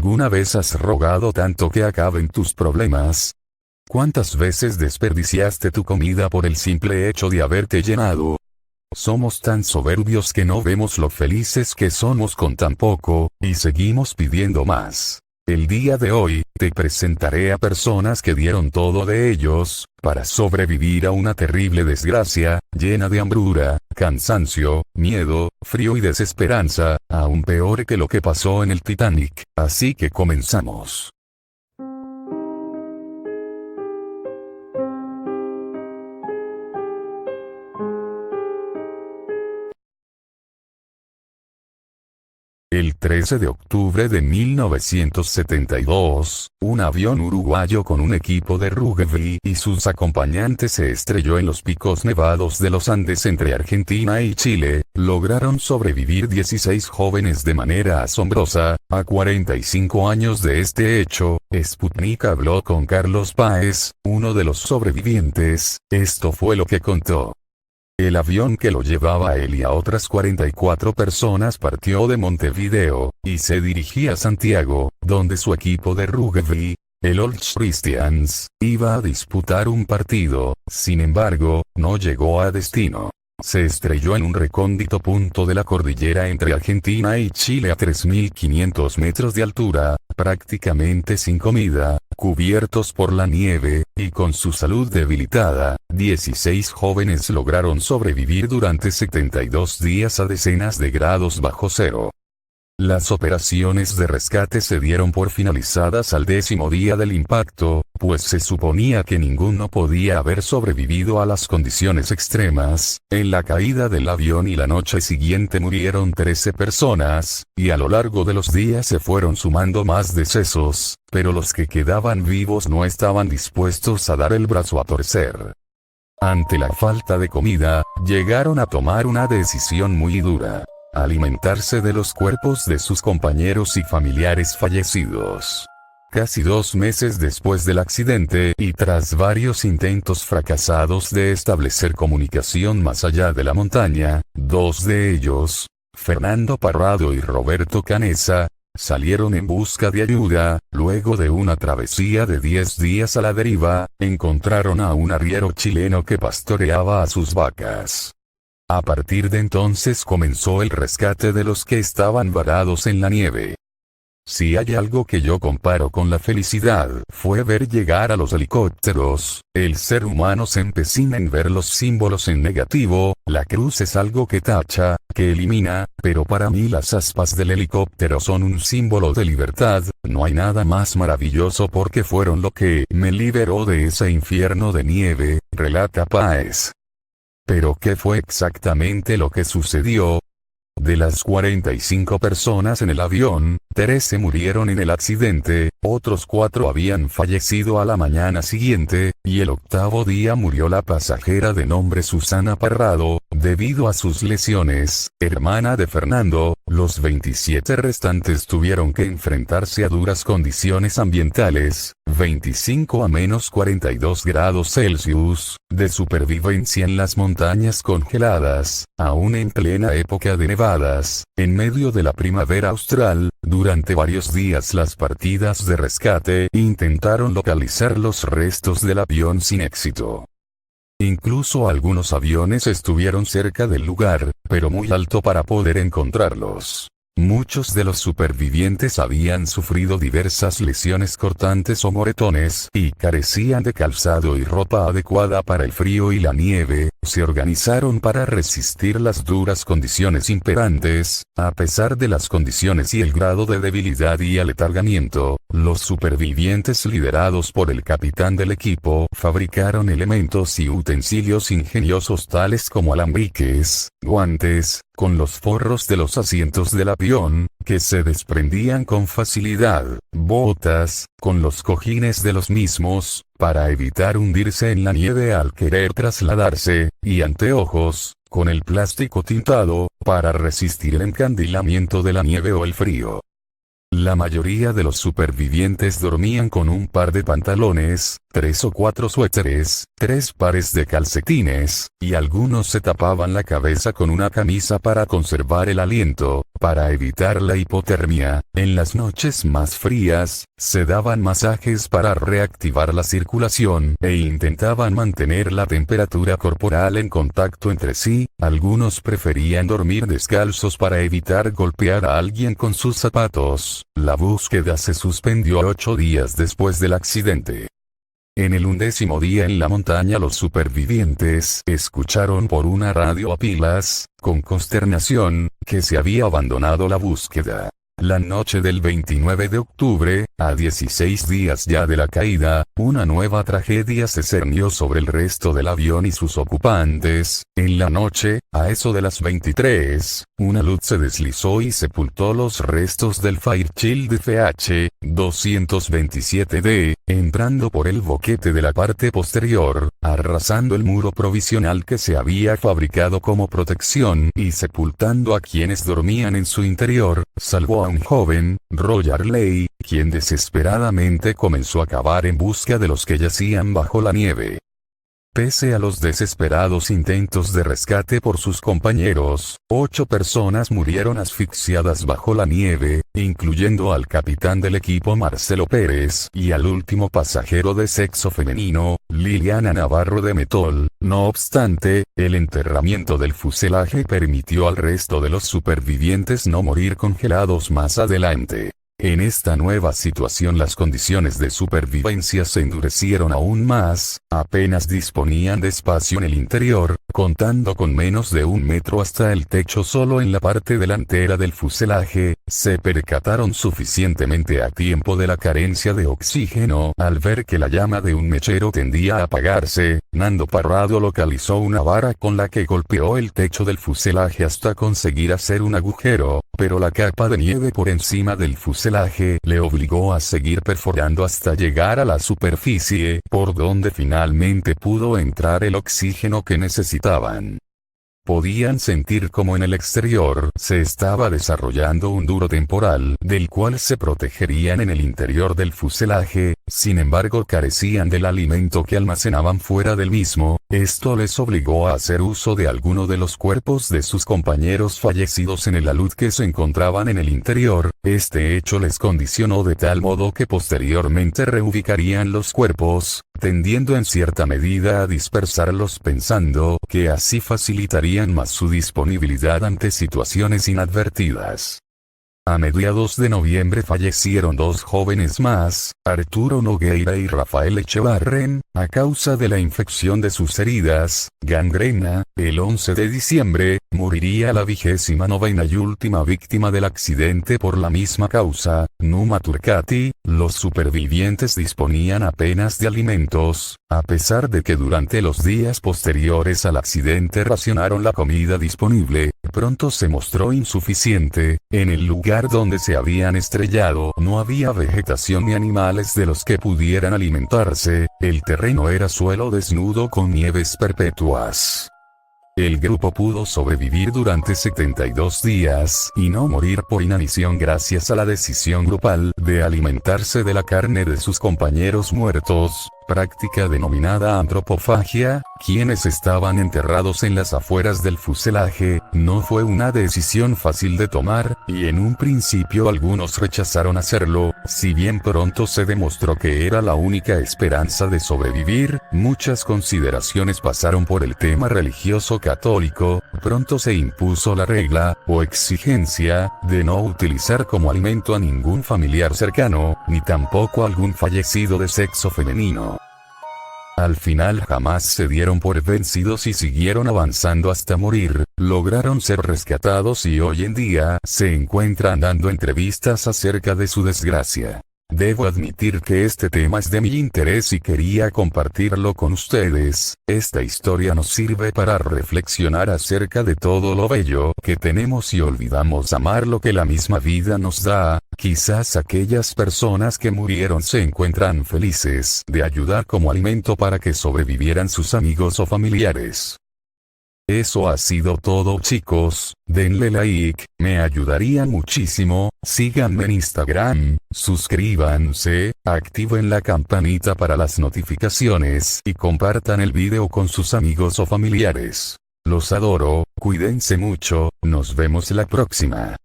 ¿Alguna vez has rogado tanto que acaben tus problemas? ¿Cuántas veces desperdiciaste tu comida por el simple hecho de haberte llenado? Somos tan soberbios que no vemos lo felices que somos con tan poco, y seguimos pidiendo más. El día de hoy, te presentaré a personas que dieron todo de ellos, para sobrevivir a una terrible desgracia, llena de hambruna, cansancio, miedo, frío y desesperanza, aún peor que lo que pasó en el Titanic. Así que comenzamos. El 13 de octubre de 1972, un avión uruguayo con un equipo de rugby y sus acompañantes se estrelló en los picos nevados de los Andes entre Argentina y Chile. Lograron sobrevivir 16 jóvenes de manera asombrosa. A 45 años de este hecho, Sputnik habló con Carlos Páez, uno de los sobrevivientes. Esto fue lo que contó. El avión que lo llevaba a él y a otras 44 personas partió de Montevideo, y se dirigía a Santiago, donde su equipo de rugby, el Old Christians, iba a disputar un partido. Sin embargo, no llegó a destino. Se estrelló en un recóndito punto de la cordillera entre Argentina y Chile a 3.500 metros de altura, prácticamente sin comida, cubiertos por la nieve, y con su salud debilitada. 16 jóvenes lograron sobrevivir durante 72 días a decenas de grados bajo cero. Las operaciones de rescate se dieron por finalizadas al 10º día del impacto, pues se suponía que ninguno podía haber sobrevivido a las condiciones extremas. En la caída del avión y la noche siguiente murieron 13 personas, y a lo largo de los días se fueron sumando más decesos, pero los que quedaban vivos no estaban dispuestos a dar el brazo a torcer. Ante la falta de comida, llegaron a tomar una decisión muy dura: alimentarse de los cuerpos de sus compañeros y familiares fallecidos. Casi 2 meses después del accidente, y tras varios intentos fracasados de establecer comunicación más allá de la montaña, 2 de ellos, Fernando Parrado y Roberto Canessa, salieron en busca de ayuda. Luego de una travesía de 10 días a la deriva, encontraron a un arriero chileno que pastoreaba a sus vacas. A partir de entonces comenzó el rescate de los que estaban varados en la nieve. Si hay algo que yo comparo con la felicidad, fue ver llegar a los helicópteros. El ser humano se empecina en ver los símbolos en negativo. La cruz es algo que tacha, que elimina, pero para mí las aspas del helicóptero son un símbolo de libertad. No hay nada más maravilloso porque fueron lo que me liberó de ese infierno de nieve, relata Páez. ¿Pero qué fue exactamente lo que sucedió? De las 45 personas en el avión, 13 murieron en el accidente, otros 4 habían fallecido a la mañana siguiente, y el 8º día murió la pasajera de nombre Susana Parrado, debido a sus lesiones, hermana de Fernando. Los 27 restantes tuvieron que enfrentarse a duras condiciones ambientales, 25 a menos 42 grados Celsius, de supervivencia en las montañas congeladas, aún en plena época de nevadas, en medio de la primavera austral. Durante varios días las partidas de rescate intentaron localizar los restos del avión sin éxito. Incluso algunos aviones estuvieron cerca del lugar, pero muy alto para poder encontrarlos. Muchos de los supervivientes habían sufrido diversas lesiones cortantes o moretones, y carecían de calzado y ropa adecuada para el frío y la nieve. Se organizaron para resistir las duras condiciones imperantes. A pesar de las condiciones y el grado de debilidad y aletargamiento, los supervivientes, liderados por el capitán del equipo, fabricaron elementos y utensilios ingeniosos tales como alambriques, guantes, con los forros de los asientos del avión, que se desprendían con facilidad, botas, con los cojines de los mismos, para evitar hundirse en la nieve al querer trasladarse, y anteojos, con el plástico tintado, para resistir el encandilamiento de la nieve o el frío. La mayoría de los supervivientes dormían con un par de pantalones, 3 o 4 suéteres, 3 pares de calcetines, y algunos se tapaban la cabeza con una camisa para conservar el aliento, para evitar la hipotermia. En las noches más frías, se daban masajes para reactivar la circulación e intentaban mantener la temperatura corporal en contacto entre sí. Algunos preferían dormir descalzos para evitar golpear a alguien con sus zapatos. La búsqueda se suspendió 8 días después del accidente. En el 11º día en la montaña los supervivientes escucharon por una radio a pilas, con consternación, que se había abandonado la búsqueda. La noche del 29 de octubre, a 16 días ya de la caída, una nueva tragedia se cernió sobre el resto del avión y sus ocupantes. En la noche, a eso de las 23, una luz se deslizó y sepultó los restos del Fairchild FH-227D, entrando por el boquete de la parte posterior, arrasando el muro provisional que se había fabricado como protección y sepultando a quienes dormían en su interior, salvo a un joven, Roger Leigh, quien desesperadamente comenzó a cavar en busca de los que yacían bajo la nieve. Pese a los desesperados intentos de rescate por sus compañeros, 8 personas murieron asfixiadas bajo la nieve, incluyendo al capitán del equipo Marcelo Pérez y al último pasajero de sexo femenino, Liliana Navarro de Metol. No obstante, el enterramiento del fuselaje permitió al resto de los supervivientes no morir congelados más adelante. En esta nueva situación las condiciones de supervivencia se endurecieron aún más, apenas disponían de espacio en el interior, contando con menos de 1 metro hasta el techo solo en la parte delantera del fuselaje. Se percataron suficientemente a tiempo de la carencia de oxígeno. Al ver que la llama de un mechero tendía a apagarse, Nando Parrado localizó una vara con la que golpeó el techo del fuselaje hasta conseguir hacer un agujero, pero la capa de nieve por encima del fuselaje le obligó a seguir perforando hasta llegar a la superficie, por donde finalmente pudo entrar el oxígeno que necesitaban. Podían sentir como en el exterior se estaba desarrollando un duro temporal, del cual se protegerían en el interior del fuselaje. Sin embargo carecían del alimento que almacenaban fuera del mismo. Esto les obligó a hacer uso de alguno de los cuerpos de sus compañeros fallecidos en el alud que se encontraban en el interior. Este hecho les condicionó de tal modo que posteriormente reubicarían los cuerpos, tendiendo en cierta medida a dispersarlos pensando que así facilitarían más su disponibilidad ante situaciones inadvertidas. A mediados de noviembre fallecieron 2 jóvenes más, Arturo Nogueira y Rafael Echevarren, a causa de la infección de sus heridas, gangrena. El 11 de diciembre, moriría la 29ª y última víctima del accidente por la misma causa, Numa Turcati. Los supervivientes disponían apenas de alimentos, a pesar de que durante los días posteriores al accidente racionaron la comida disponible. Pronto se mostró insuficiente. En el lugar donde se habían estrellado no había vegetación ni animales de los que pudieran alimentarse. El terreno era suelo desnudo con nieves perpetuas. El grupo pudo sobrevivir durante 72 días y no morir por inanición gracias a la decisión grupal de alimentarse de la carne de sus compañeros muertos, práctica denominada antropofagia, quienes estaban enterrados en las afueras del fuselaje. No fue una decisión fácil de tomar, y en un principio algunos rechazaron hacerlo. Si bien pronto se demostró que era la única esperanza de sobrevivir, muchas consideraciones pasaron por el tema religioso católico. Pronto se impuso la regla, o exigencia, de no utilizar como alimento a ningún familiar cercano, ni tampoco a algún fallecido de sexo femenino. Al final jamás se dieron por vencidos y siguieron avanzando hasta morir. Lograron ser rescatados y hoy en día se encuentran dando entrevistas acerca de su desgracia. Debo admitir que este tema es de mi interés y quería compartirlo con ustedes. Esta historia nos sirve para reflexionar acerca de todo lo bello que tenemos y olvidamos amar lo que la misma vida nos da. Quizás aquellas personas que murieron se encuentran felices de ayudar como alimento para que sobrevivieran sus amigos o familiares. Eso ha sido todo chicos, denle like, me ayudaría muchísimo, síganme en Instagram, suscríbanse, activen la campanita para las notificaciones y compartan el video con sus amigos o familiares. Los adoro, cuídense mucho, nos vemos la próxima.